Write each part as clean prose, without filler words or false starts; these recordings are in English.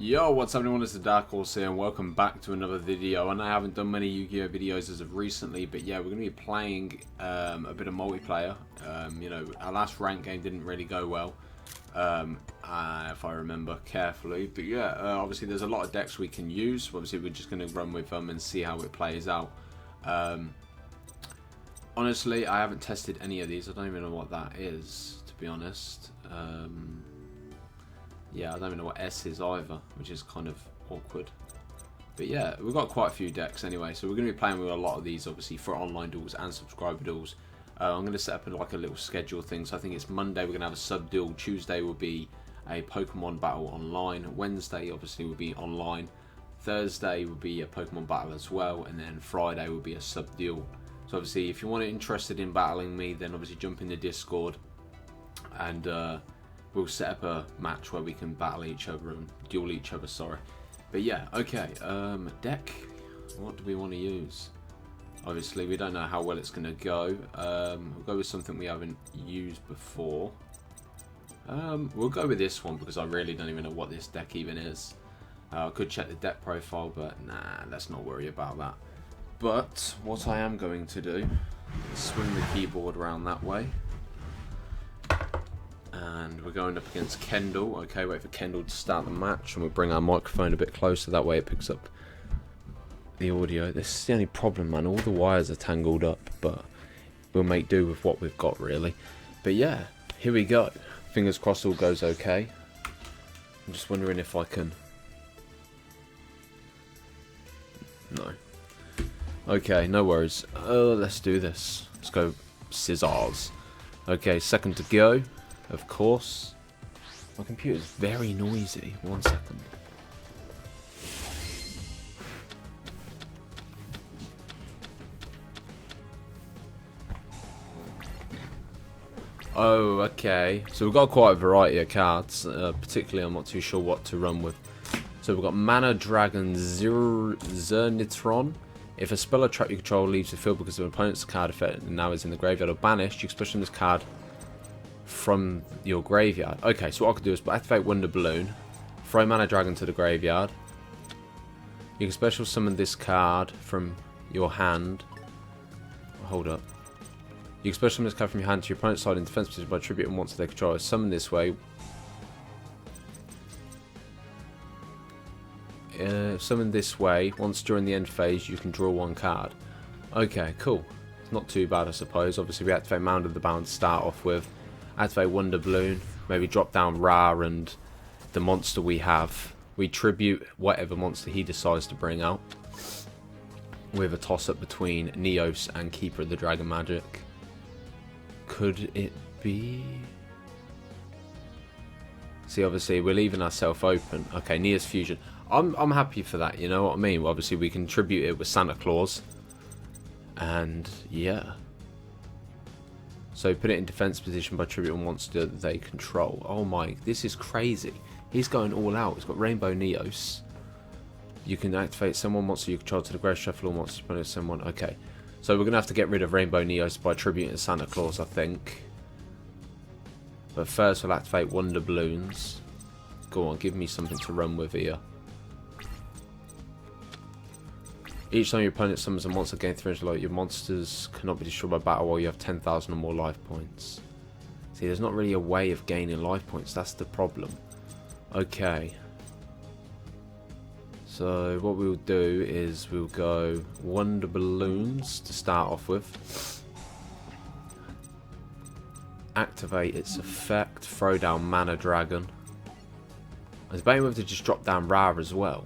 Yo, what's up everyone, it's the Dark Horse here and welcome back to another video. And I haven't done many Yu-Gi-Oh videos as of recently, but yeah, we're going to be playing a bit of multiplayer. You know, our last rank game didn't really go well, if I remember carefully. But yeah, obviously there's a lot of decks we can use. Obviously we're just going to run with them and see how it plays out. Honestly, I haven't tested any of these. I don't even know what that is, to be honest. Yeah, I don't even know what S is either, which is kind of awkward. But yeah, we've got quite a few decks anyway, so we're going to be playing with a lot of these, obviously, for online duels and subscriber duels. I'm going to set up like a little schedule thing, so I think it's Monday we're going to have a sub duel, Tuesday will be a Pokemon battle online, Wednesday obviously will be online, Thursday will be a Pokemon battle as well, and then Friday will be a sub duel. So obviously, if you're interested in battling me, then obviously jump in the Discord, and we'll set up a match where we can battle each other and duel each other, sorry. But yeah, okay, deck, what do we want to use? Obviously, we don't know how well it's going to go. We'll go with something we haven't used before. We'll go with this one because I really don't even know what this deck even is. I could check the deck profile, but nah, let's not worry about that. But what I am going to do is swing the keyboard around that way. And we're going up against Kendall. Okay, wait for Kendall to start the match, and we'll bring our microphone a bit closer. That way it picks up the audio. This is the only problem, man. All the wires are tangled up, but we'll make do with what we've got, really. But yeah, here we go. Fingers crossed all goes okay. I'm just wondering if I can... No. Okay, no worries. Let's do this. Let's go scissors. Okay, second to go. Of course. My computer's very noisy. 1 second. Oh, okay. So we've got quite a variety of cards. Particularly, I'm not too sure what to run with. So we've got Mana Dragon Zernitron. If a spell or trap you control leaves the field because of an opponent's card effect and now is in the graveyard or banished, you can special this card from your graveyard. Okay, so what I could do is activate Wonder Balloon, throw Mana Dragon to the graveyard. You can special summon this card from your hand. Hold up. You can special summon this card from your hand to your opponent's side in defense position by attributing once they control. Summon this way. Summon this way. Once during the end phase, you can draw one card. Okay, cool. It's not too bad, I suppose. Obviously, we activate Mound of the Bound to start off with. Activate Wonder Balloon, maybe drop down Ra and the monster we have. We tribute whatever monster he decides to bring out with a toss-up between Neos and Keeper of the Dragon Magic. Could it be... See, obviously, we're leaving ourselves open. Okay, Neos Fusion. I'm happy for that, you know what I mean? Obviously, we can tribute it with Santa Claus. And, yeah. So put it in defense position by tributing monster that they control. Oh my, this is crazy. He's going all out. He's got Rainbow Neos. You can activate someone monster you control to the Grey Shuffle or monster opponent someone. Okay. So we're going to have to get rid of Rainbow Neos by tributing Santa Claus, I think. But first we'll activate Wonder Balloons. Go on, give me something to run with here. Each time your opponent summons a monster, gain 300 life. Your monsters cannot be destroyed by battle while you have 10,000 or more life points. See, there's not really a way of gaining life points. That's the problem. Okay. So what we'll do is we'll go Wonder Balloons to start off with. Activate its effect. Throw down Mana Dragon. I was debating whether to just drop down Ra as well.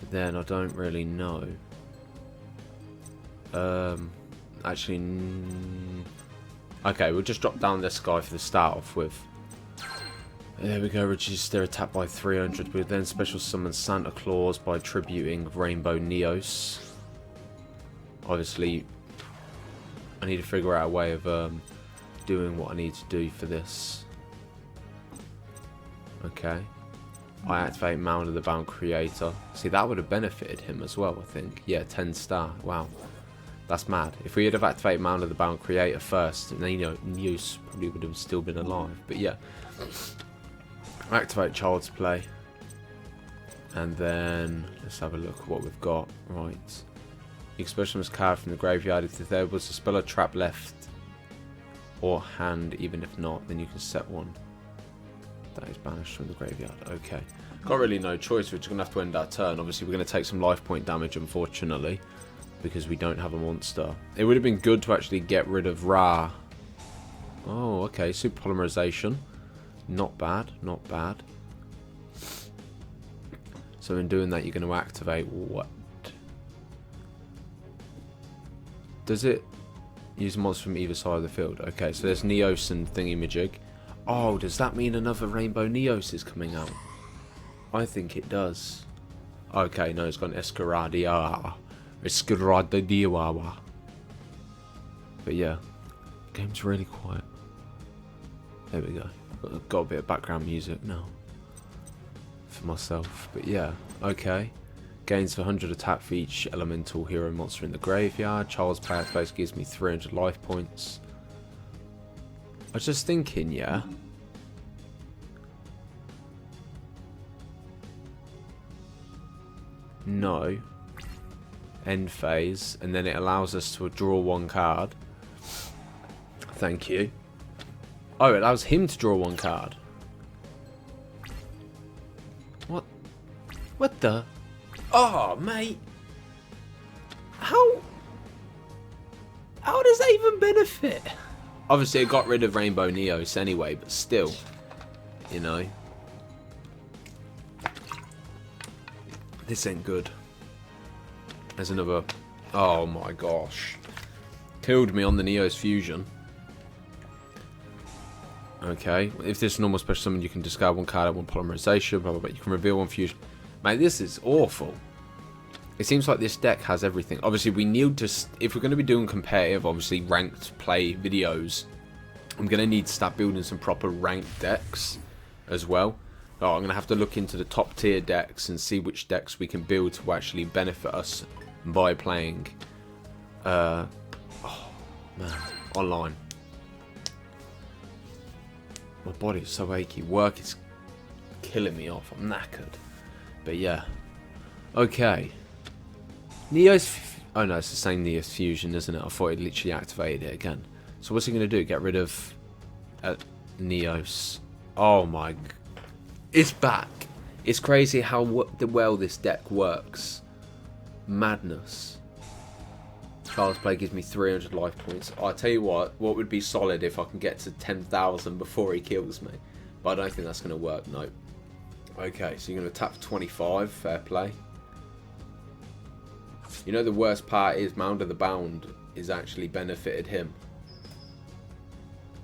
But then I don't really know. Actually, okay, we'll just drop down this guy for the start off with. There we go, reduce their attack by 300. We'll then special summon Santa Claus by tributing Rainbow Neos. Obviously, I need to figure out a way of doing what I need to do for this. Okay. I activate Mound of the Bound Creator. See, that would have benefited him as well, I think. Yeah, 10 star. Wow. That's mad. If we had have activated Mound of the Bound Creator first, then, you know, News probably would have still been alive. But yeah. Activate Child's Play. And then let's have a look at what we've got. Right. The expression was card from the graveyard. If there was a spell or trap left or hand, even if not, then you can set one. That is banished from the graveyard. Okay. Got really no choice. We're just going to have to end our turn. Obviously, we're going to take some life point damage, unfortunately, because we don't have a monster. It would have been good to actually get rid of Ra. Oh, okay. Super polymerization. Not bad. Not bad. So in doing that, you're going to activate what? Does it use a monster from either side of the field? Okay, so there's Neos and thingy-majig. Oh, does that mean another Rainbow Neos is coming out? I think it does. Okay, no, it's got an Escaradia. Escaradia. But yeah, game's really quiet. There we go. Got a bit of background music now for myself. But yeah, okay. Gains 100 attack for each elemental hero monster in the graveyard. Child's Play activates gives me 300 life points. I was just thinking, yeah. No. End phase. And then it allows us to draw one card. Thank you. Oh, it allows him to draw one card. What? What the? Oh, mate. How does that even benefit? Obviously, it got rid of Rainbow Neos anyway, but still, you know. This ain't good. There's another... Oh my gosh. Killed me on the Neos fusion. Okay. If this is normal special summon, you can discard one card at one polymerization, blah, blah, blah. You can reveal one fusion. Mate, this is awful. It seems like this deck has everything. Obviously, we need to... If we're going to be doing competitive, obviously, ranked play videos, I'm going to need to start building some proper ranked decks as well. Oh, I'm going to have to look into the top tier decks and see which decks we can build to actually benefit us by playing oh, man, online. My body's so achy. Work is killing me off. I'm knackered. But yeah. Okay. Neos... Oh no, it's the same Neos fusion, isn't it? I thought it literally activated it again. So what's he going to do? Get rid of Neos. Oh my... It's back. It's crazy how well this deck works. Madness. Child's Play gives me 300 life points. I'll tell you what would be solid if I can get to 10,000 before he kills me. But I don't think that's going to work, no. Okay, so you're going to tap 25, fair play. You know the worst part is Mound of the Bound is actually benefited him.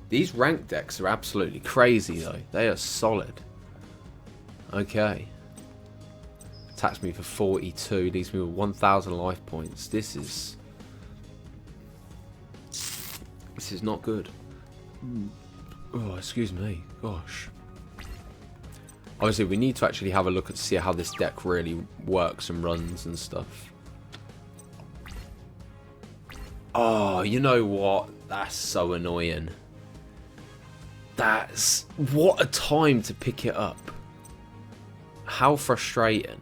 These ranked decks are absolutely crazy though. They are solid. Okay. Attacks me for 42. Leaves me with 1,000 life points. This is not good. Oh, excuse me. Gosh. Obviously, we need to actually have a look at see how this deck really works and runs and stuff. Oh, you know what? That's so annoying. That's... What a time to pick it up. How frustrating.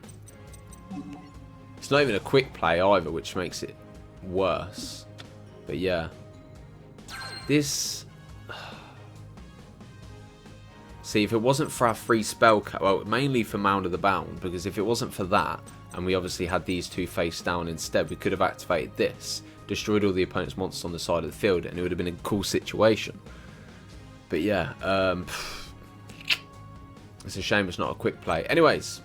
It's not even a quick play either, which makes it worse. But yeah. This... See, if it wasn't for our free spell... Well, mainly for Mound of the Bound, because if it wasn't for that, and we obviously had these two face down instead, we could have activated this, destroyed all the opponent's monsters on the side of the field, and it would have been a cool situation. But yeah, it's a shame it's not a quick play. Anyways,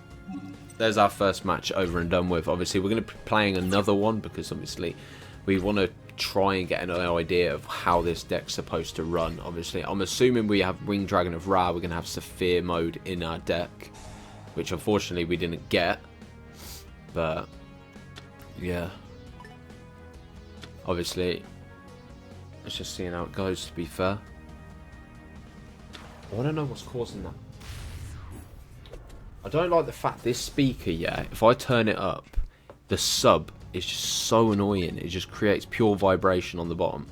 there's our first match over and done with. Obviously, we're going to be playing another one, because obviously we want to try and get an idea of how this deck's supposed to run. Obviously, I'm assuming we have Ring Dragon of Ra. We're going to have Saphir mode in our deck, which unfortunately we didn't get. But yeah, obviously, let's just see how it goes, to be fair. I want to know what's causing that. I don't like the fact this speaker, yeah, if I turn it up, the sub is just so annoying. It just creates pure vibration on the bottom.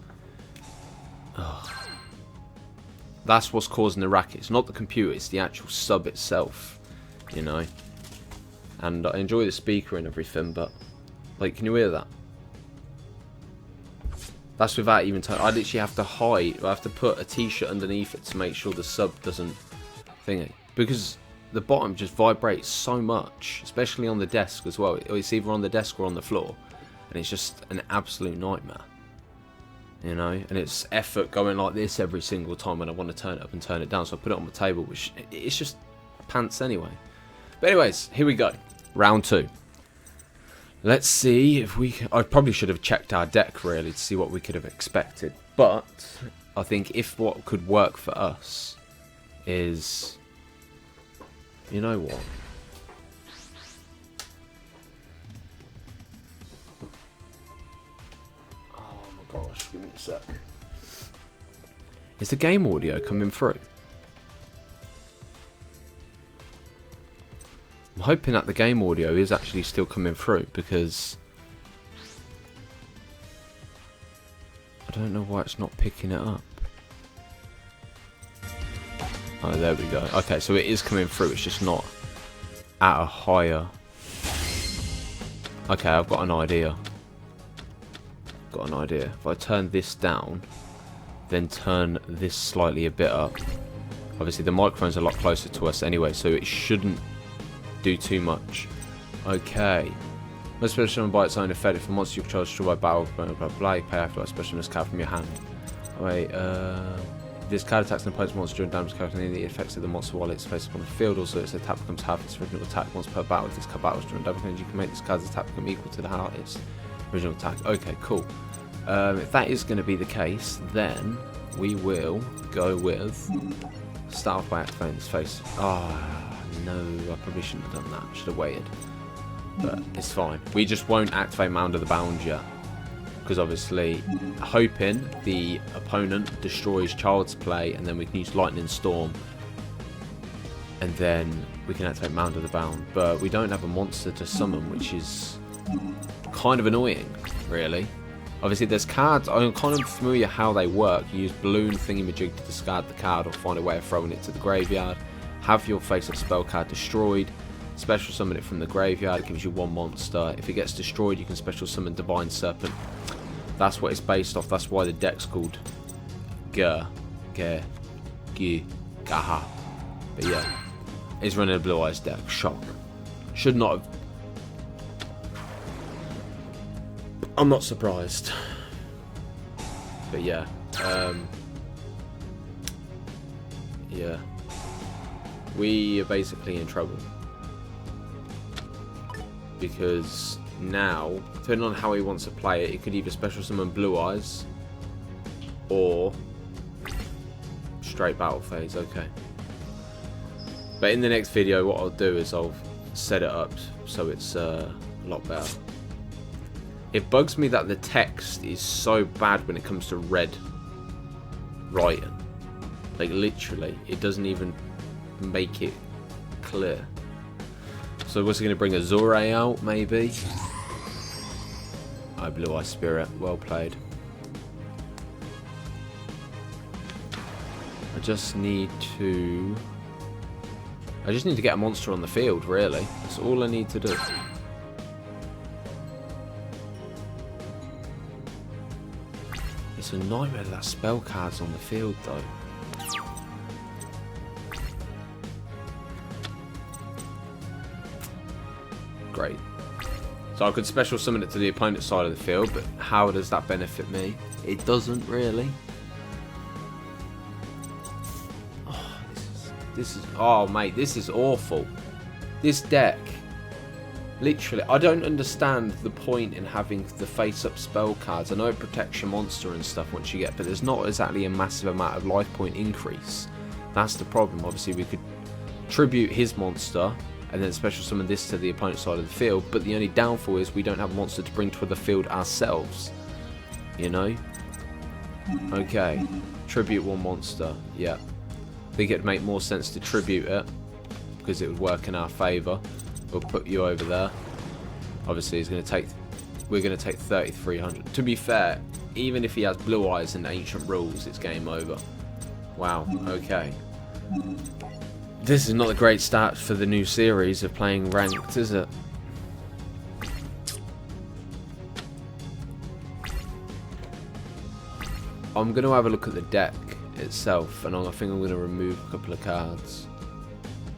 Ugh. That's what's causing the racket. It's not the computer, it's the actual sub itself, you know. and I enjoy the speaker and everything, but like, can you hear that? That's without even I literally have to hide. I have to put a t-shirt underneath it to make sure the sub doesn't thingy, because the bottom just vibrates so much, especially on the desk as well. It's either on the desk or on the floor, and it's just an absolute nightmare, you know. And it's effort going like this every single time when I want to turn it up and turn it down. So I put it on the table, which it's just pants anyway. But anyways, here we go, round 2. Let's see if we can. I probably should have checked our deck really to see what we could have expected, but I think if what could work for us is, you know what? Oh my gosh, give me a sec. Is the game audio coming through? I'm hoping that the game audio is actually still coming through, because I don't know why it's not picking it up. Oh, there we go. Okay, so it is coming through, it's just not at a higher... Okay, I've got an idea. If I turn this down, then turn this slightly a bit up. Obviously the microphone's a lot closer to us anyway, so it shouldn't do too much. Okay. Most special by its own effect. If a monster you control is destroyed by battle, blah blah blah, you pay after a special card from your hand. Wait, this card attacks an opponent's monster during damage calculating the effects of the monster while it's faced upon the field. Also, its attack becomes half its original attack once per battle. If this card battles during damage, you can make this card's attack become equal to the half its original attack. Okay, cool. If that is going to be the case, then we will go with start off by activating this face. No, I probably shouldn't have done that. Should have waited. But it's fine. We just won't activate Mound of the Bound yet, because obviously hoping the opponent destroys Child's Play, and then we can use Lightning Storm, and then we can activate Mound of the Bound. But we don't have a monster to summon, which is kind of annoying, really. Obviously there's cards, I'm kind of familiar how they work. You use Balloon Thingamajig to discard the card or find a way of throwing it to the graveyard. Have your face-up spell card destroyed, special summon it from the graveyard. It gives you 1 monster. If it gets destroyed, you can special summon Divine Serpent. That's what it's based off. That's why the deck's called Gaha. But yeah, it's running a Blue Eyes deck. Shock. Should not have. I'm not surprised. But yeah, yeah. We are basically in trouble, because now, depending on how he wants to play it, it could either special summon Blue Eyes or straight battle phase. Okay, but in the next video what I'll do is I'll set it up so it's a lot better. It bugs me that the text is so bad when it comes to red writing. Like literally, it doesn't even make it clear. So what's he going to bring? Azure out maybe? Oh, Blue Eye Spirit, well played. I just need to get a monster on the field, really. That's all I need to do. It's a nightmare that spell card's on the field though. Great. So I could special summon it to the opponent's side of the field, but how does that benefit me? It doesn't really. Oh, this is oh mate, this is awful. This deck, literally, I don't understand the point in having the face-up spell cards. I know it protects your monster and stuff once you get, but there's not exactly a massive amount of life point increase. That's the problem. Obviously, we could tribute his monster and then special summon this to the opponent's side of the field, but the only downfall is we don't have a monster to bring to the field ourselves, you know. Okay, tribute 1 monster. Yeah, I think it'd make more sense to tribute it because it would work in our favour. We'll put you over there. Obviously we're going to take 3,300. To be fair, even if he has Blue Eyes and Ancient Rules, it's game over. Wow, okay. This is not a great start for the new series of playing ranked, is it? I'm going to have a look at the deck itself, and I think I'm going to remove a couple of cards.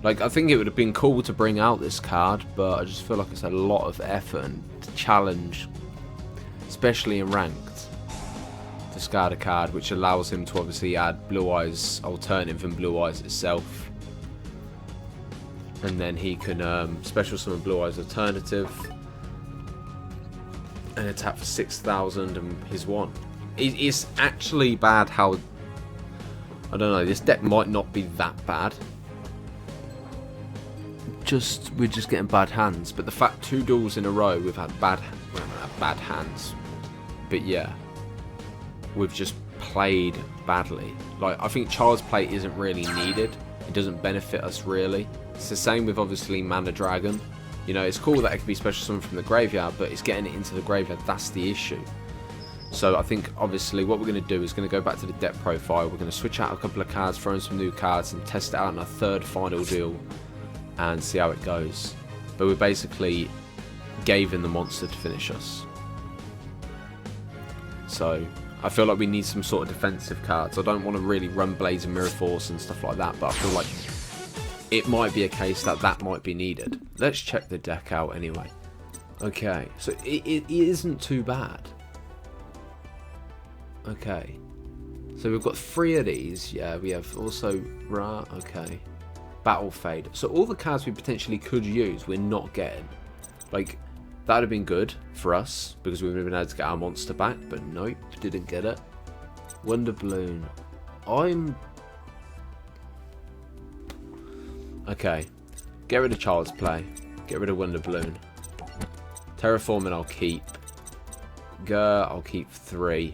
Like, I think it would have been cool to bring out this card, but I just feel like it's a lot of effort and challenge, especially in ranked, to discard a card, which allows him to obviously add Blue Eyes Alternative and Blue Eyes itself. And then he can special summon Blue Eyes Alternative and attack for 6,000 and his one. It's actually bad how... I don't know, this deck might not be that bad. We're just getting bad hands. But the fact 2 duels in a row we've had bad hands. But yeah, we've just played badly. Like, I think Child's Play isn't really needed. It doesn't benefit us really. It's the same with obviously Mana Dragon. You know, it's cool that it can be special summoned from the graveyard, but it's getting it into the graveyard, that's the issue. So I think obviously what we're going to do is going to go back to the deck profile. We're going to switch out a couple of cards, throw in some new cards, and test it out in a third final deal and see how it goes. But we basically gave in the monster to finish us. So I feel like we need some sort of defensive cards. I don't want to really run Blaze and Mirror Force and stuff like that, but I feel like it might be a case that that might be needed. Let's check the deck out anyway. Okay, so it isn't too bad. Okay, so we've got 3 of these. Yeah, we have also okay, Battle Fade. So all the cards we potentially could use, we're not getting. Like, that would have been good for us because we would have been able to get our monster back, but nope, didn't get it. Wonder Balloon. Okay, get rid of Child's Play. Get rid of Wonder Balloon. Terraforming I'll keep. I'll keep 3.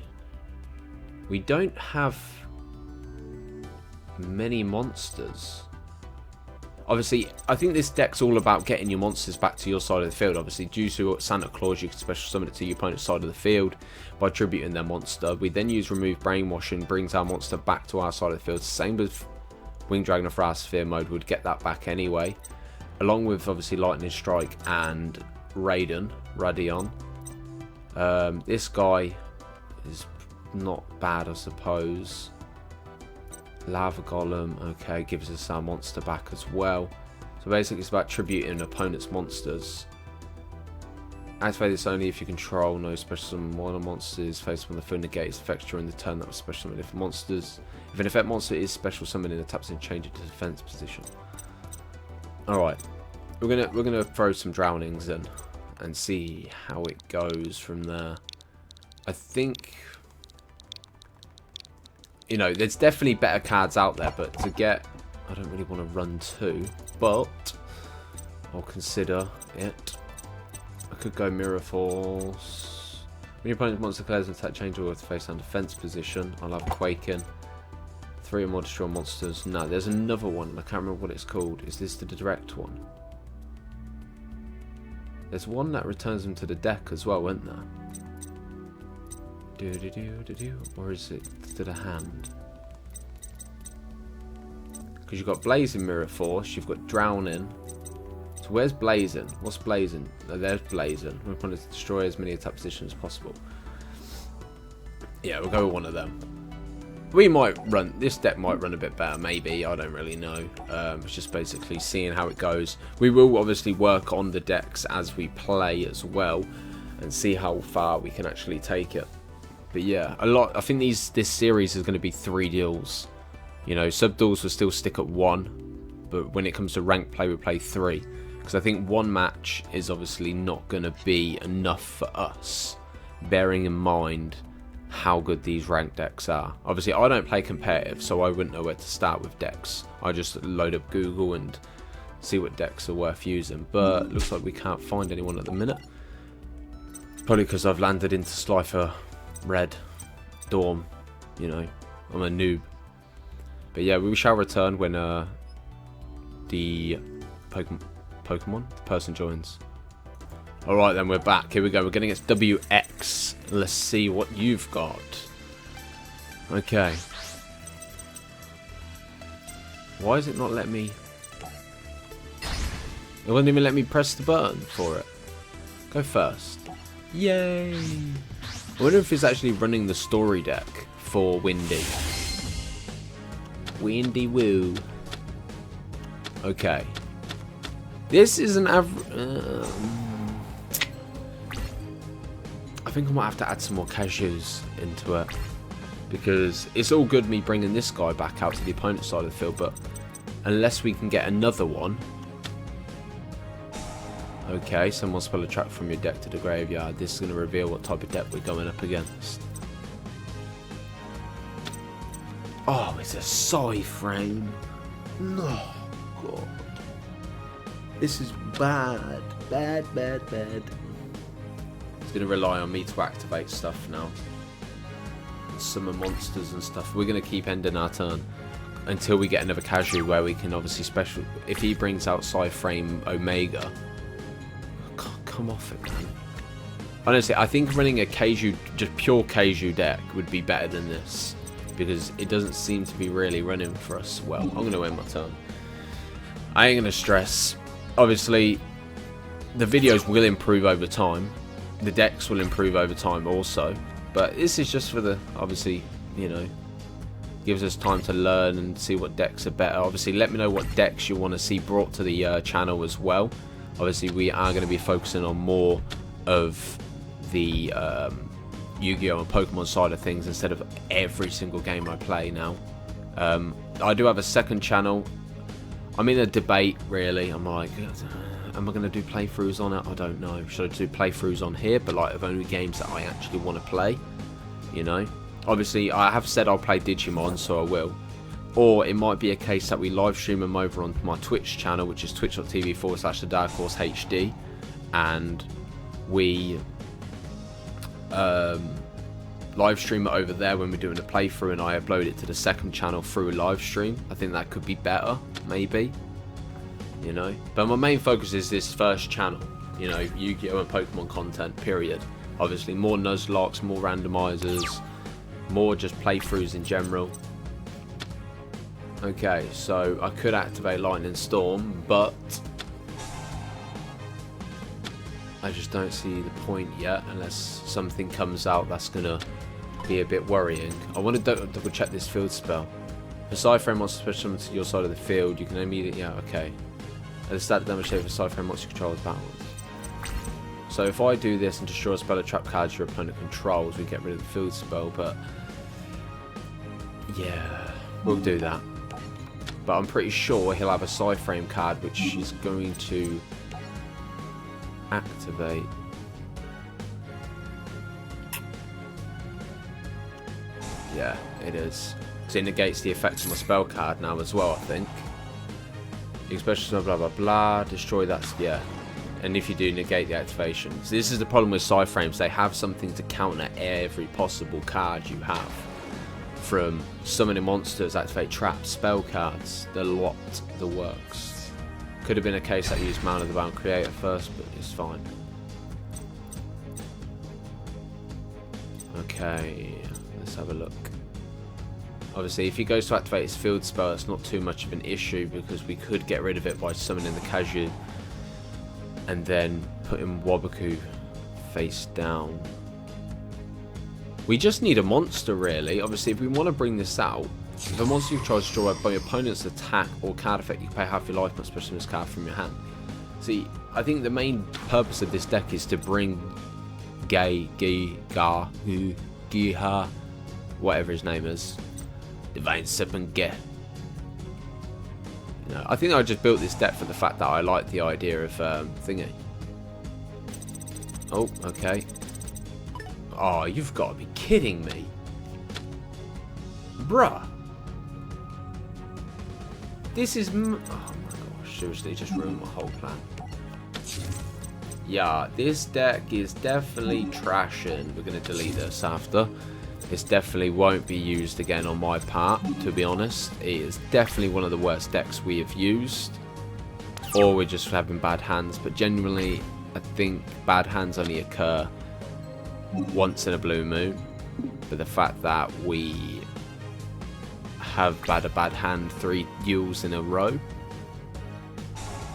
We don't have many monsters. Obviously, I think this deck's all about getting your monsters back to your side of the field. Obviously, due to Santa Claus, you can special summon it to your opponent's side of the field by tributing their monster. We then use Remove Brainwashing, brings our monster back to our side of the field. Same with Winged Dragon of Wrath Sphere mode, would get that back anyway. Along with, obviously, Lightning Strike and Radion. This guy is not bad, I suppose. Lava Golem, okay, gives us our monster back as well. So basically it's about tributing opponent's monsters. Activate this only if you control no special summon one of monsters faced on the field, negates effects during the turn that was special summoned. If monsters, if an effect monster is special summoned in a taps and change it to defense position. Alright. We're gonna throw some drownings in and see how it goes from there. I think, you know, there's definitely better cards out there, but to get, I don't really want to run 2, but I'll consider it. I could go Mirror Force. When your opponent's monster declares an attack change or with face and defense position, I'll have Quake in. 3 or more destroy monsters. No, there's another one. I can't remember what it's called. Is this the direct one? There's one that returns them to the deck as well, isn't there? Or is it to the hand? Because you've got Blazing Mirror Force, you've got Drowning. So where's Blazing? What's Blazing? Oh, there's Blazing. We're going to destroy as many attack positions as possible. Yeah, we'll go with one of them. We might run, this deck might run a bit better, maybe, I don't really know. It's just basically seeing how it goes. We will obviously work on the decks as we play as well, and see how far we can actually take it. But yeah, I think this series is going to be 3 deals. You know, sub duels will still stick at 1, but when it comes to ranked play, we play 3. Because I think 1 match is obviously not going to be enough for us, bearing in mind how good these ranked decks are. Obviously, I don't play competitive, so I wouldn't know where to start with decks. I just load up Google and see what decks are worth using. But looks like we can't find anyone at the minute. Probably because I've landed into Slifer Red Dorm, you know, I'm a noob. But yeah, we shall return when the person joins. Alright then, we're back. Here we go. We're getting against WX. Let's see what you've got. Okay. Why is it not letting me It wouldn't even let me press the button for it. Go first. Yay! I wonder if it's actually running the story deck for Windy. Windy woo. Okay. This is an average... I think I might have to add some more cashews into it. Because it's all good me bringing this guy back out to the opponent's side of the field, but unless we can get another one... Okay, someone spell a trap from your deck to the graveyard. This is going to reveal what type of deck we're going up against. Oh, it's a side frame. No, God. This is bad. Bad. It's going to rely on me to activate stuff now. Summon monsters and stuff. We're going to keep ending our turn until we get another cashew where we can obviously special... If he brings out side frame Omega... Come off it, man. Honestly, I think running a Kaiju, just pure Kaiju deck would be better than this. Because it doesn't seem to be really running for us well. I'm going to end my turn. I ain't going to stress. Obviously, the videos will improve over time. The decks will improve over time also. But this is just for the, obviously, you know, gives us time to learn and see what decks are better. Obviously, let me know what decks you want to see brought to the channel as well. Obviously, we are going to be focusing on more of the Yu-Gi-Oh! And Pokemon side of things instead of every single game I play now. I do have a second channel. I'm in a debate, really. I'm like, am I going to do playthroughs on it? I don't know. Should I do playthroughs on here, but like of only games that I actually want to play? You know? Obviously, I have said I'll play Digimon, so I will. Or it might be a case that we live stream them over on my Twitch channel, which is twitch.tv/The Dark Horse HD, and we live stream it over there when we're doing a playthrough, and I upload it to the second channel through a live stream. I think that could be better, maybe, you know. But my main focus is this first channel, you know, Yu-Gi-Oh! And Pokemon content, period. Obviously, more Nuzlocks, more randomizers, more just playthroughs in general. Okay, so I could activate Lightning Storm, but I just don't see the point yet unless something comes out that's going to be a bit worrying. I want to double check this field spell. The side frame monster special to your side of the field, you can immediately... Yeah, okay. At the start damage save for side frame monster you control is backwards. So if I do this and destroy a spell or trap cards your opponent controls, we get rid of the field spell, but... Yeah, we'll do that. But I'm pretty sure he'll have a side frame card which is going to activate. Yeah, it is. So it negates the effect of my spell card now as well, I think. Especially blah blah blah, destroy that, yeah. And if you do negate the activation. So this is the problem with side frames, they have something to counter every possible card you have. From summoning monsters, activate traps, spell cards, the lot, the works. Could have been a case that I used Mana of the Bound Creator first, but it's fine. Okay, let's have a look. Obviously, if he goes to activate his field spell, it's not too much of an issue because we could get rid of it by summoning the Kaiju and then putting Waboku face down. We just need a monster, really. Obviously, if we want to bring this out, if a monster you try to destroy by your opponent's attack or card effect, you can pay half your life points, especially this card from your hand. See, I think the main purpose of this deck is to bring Giha, whatever his name is, Divine Serpent Ge. You know, I think I just built this deck for the fact that I like the idea of thingy. Oh, okay. Oh, you've got to be kidding me. Bruh. This is... Oh my gosh, seriously, it just ruined my whole plan. Yeah, this deck is definitely trashing. We're going to delete this after. This definitely won't be used again on my part, to be honest. It is definitely one of the worst decks we have used. Or we're just having bad hands. But genuinely, I think bad hands only occur once in a blue moon. But the fact that we have had a bad hand 3 duels in a row,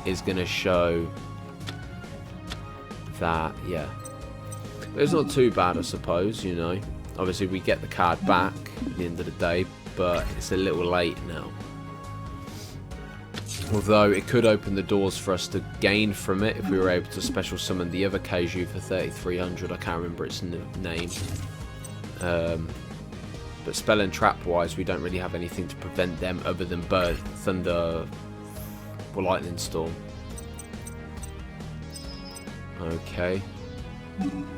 is going to show that, yeah. But it's not too bad, I suppose, you know. Obviously, we get the card back at the end of the day, but it's a little late now. Although it could open the doors for us to gain from it if we were able to special summon the other Kaiju for 3,300. I can't remember its name. But spell and trap wise, we don't really have anything to prevent them other than Bird, Thunder, or Lightning Storm. Okay.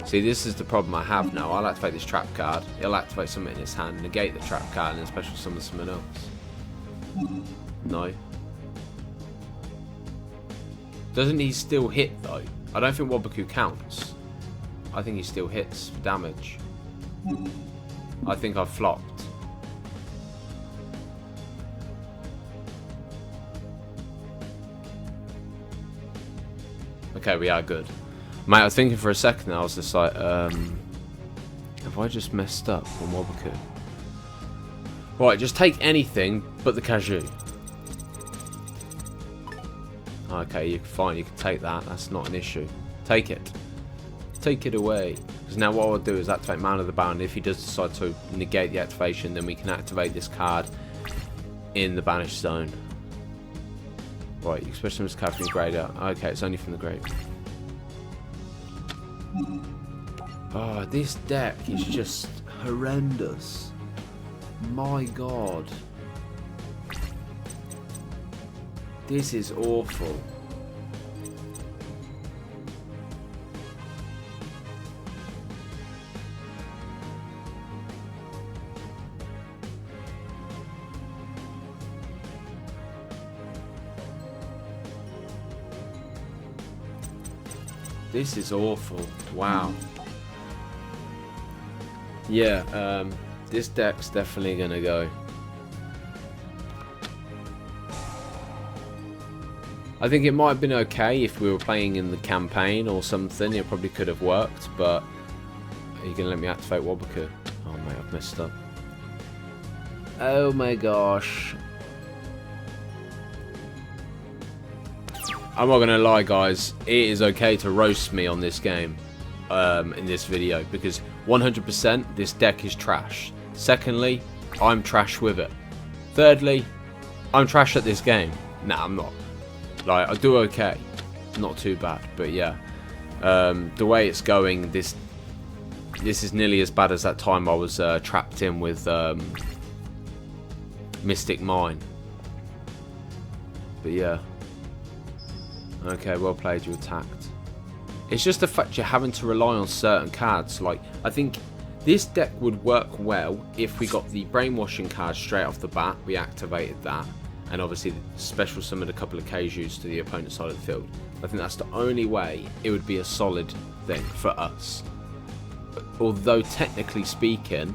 See, this is the problem I have now. I'll activate this trap card. It'll activate something in its hand, negate the trap card, and then special summon something else. No. Doesn't he still hit, though? I don't think Waboku counts. I think he still hits for damage. I think I've flopped. Okay, we are good. Mate, I was thinking for a second, I was just like, have I just messed up on Waboku? Right, just take anything but the Kaiju. Okay, you're fine, you can take that, that's not an issue. Take it. Take it away. Because now what I'll do is activate Man of the Bound. If he does decide to negate the activation, then we can activate this card in the banished zone. Right, you special summon this card from your graveyard. Okay, it's only from the grave. Oh, this deck is just horrendous. My god. This is awful. This is awful. Wow. Yeah, this deck's definitely gonna go. I think it might have been okay if we were playing in the campaign or something. It probably could have worked, but are you gonna let me activate Waboku? Oh mate, I've messed up. Oh my gosh. I'm not gonna lie, guys. It is okay to roast me on this game, in this video, because 100% this deck is trash. Secondly, I'm trash with it. Thirdly, I'm trash at this game. Nah, I'm not. Like, I do okay, not too bad, but yeah, the way it's going, this is nearly as bad as that time I was trapped in with Mystic Mine. But yeah, okay, well played, you attacked. It's just the fact you're having to rely on certain cards. Like, I think this deck would work well if we got the brainwashing card straight off the bat, we activated that, and obviously special summoned a couple of Kaijus to the opponent's side of the field. I think that's the only way it would be a solid thing for us. Although technically speaking,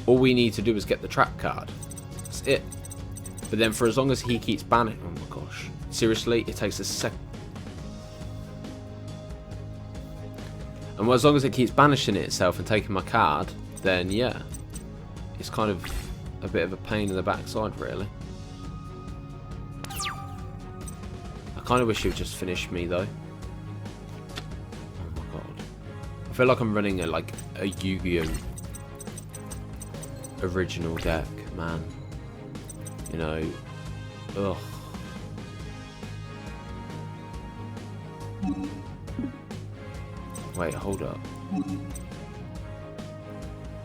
all we need to do is get the trap card. That's it. But then for as long as he keeps banning, oh my gosh, seriously, it takes a second. And as long as it keeps banishing it itself and taking my card, then yeah, it's kind of a bit of a pain in the backside, really. I kind of wish it would just finish me, though. Oh my god. I feel like I'm running a Yu-Gi-Oh! Original deck, man. You know, ugh. Wait, hold up.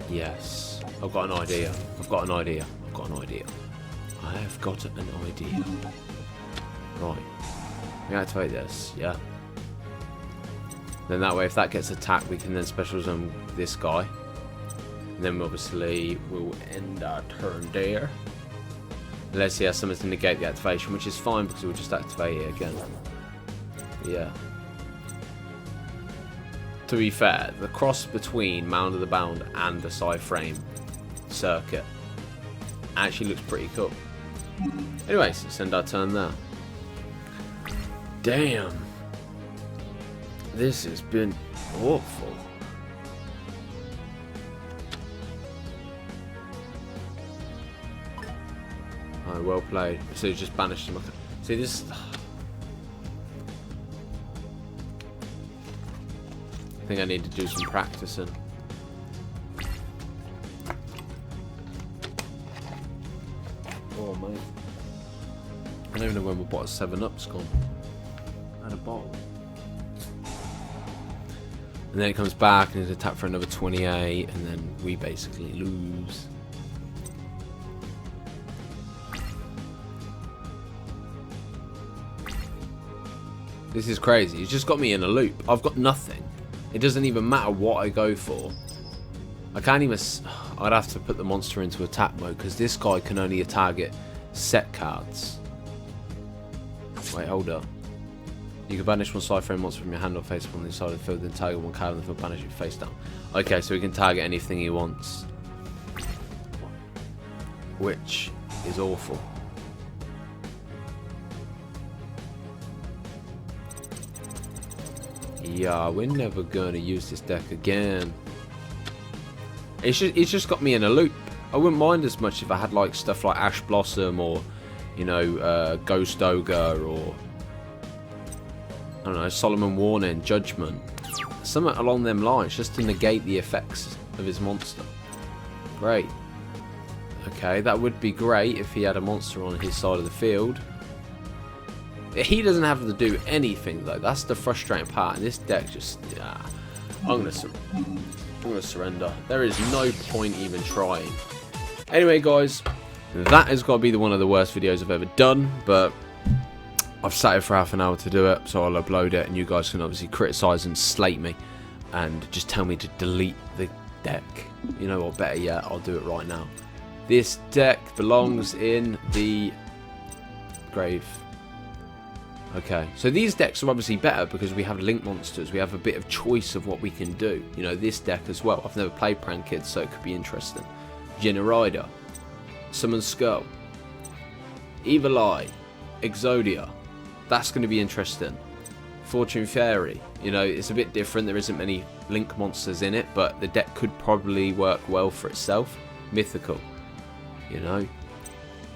Yes. I've got an idea. I've got an idea. I've got an idea. I have got an idea. Right. We activate this, yeah. Then that way, if that gets attacked, we can then special summon this guy. And then obviously we'll end our turn there. Unless he has something to negate the activation, which is fine because we'll just activate it again. Yeah. To be fair, the cross between Mound of the Bound and the Psy-Frame circuit actually looks pretty cool. Anyways, let's end our turn there. Damn. This has been awful. Oh, well played. So he just banished him. See, this... I think I need to do some practicing. Oh, mate. I don't even know when my bottle 7-Up's gone. I had a bottle. And then it comes back and it's attacked for another 28, and then we basically lose. This is crazy. It's just got me in a loop. I've got nothing. It doesn't even matter what I go for. I can't even... I'd have to put the monster into attack mode because this guy can only target set cards. Wait, hold up. You can banish one side frame monster from your hand or face on the side of the field, then target one card and then banish it face down. Okay, so he can target anything he wants. Which is awful. Yeah, we're never going to use this deck again. It's just got me in a loop. I wouldn't mind as much if I had like stuff like Ash Blossom or, you know, Ghost Ogre or, I don't know, Solomon Warning, Judgment. Something along them lines, just to negate the effects of his monster. Great. Okay, that would be great if he had a monster on his side of the field. He doesn't have to do anything though. That's the frustrating part. And this deck just, yeah. I'm gonna surrender. There is no point even trying. Anyway, guys, that has got to be one of the worst videos I've ever done. But I've sat here for half an hour to do it, so I'll upload it, and you guys can obviously criticise and slate me, and just tell me to delete the deck. You know what? Better yet, I'll do it right now. This deck belongs in the grave. Okay, so these decks are obviously better because we have link monsters. We have a bit of choice of what we can do. You know, this deck as well. I've never played Prank Kids, so it could be interesting. Jinna Rider, Summon Skull, Evil Eye, Exodia. That's going to be interesting. Fortune Fairy. You know, it's a bit different. There isn't many link monsters in it, but the deck could probably work well for itself. Mythical. You know.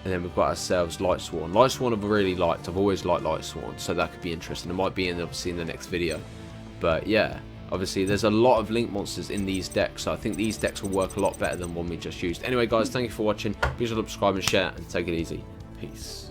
And then we've got ourselves Lightsworn. Lightsworn I've really liked. I've always liked Lightsworn, so that could be interesting. It might be obviously in the next video. But yeah, obviously there's a lot of link monsters in these decks, so I think these decks will work a lot better than one we just used. Anyway, guys, thank you for watching. Please subscribe and share, and take it easy. Peace.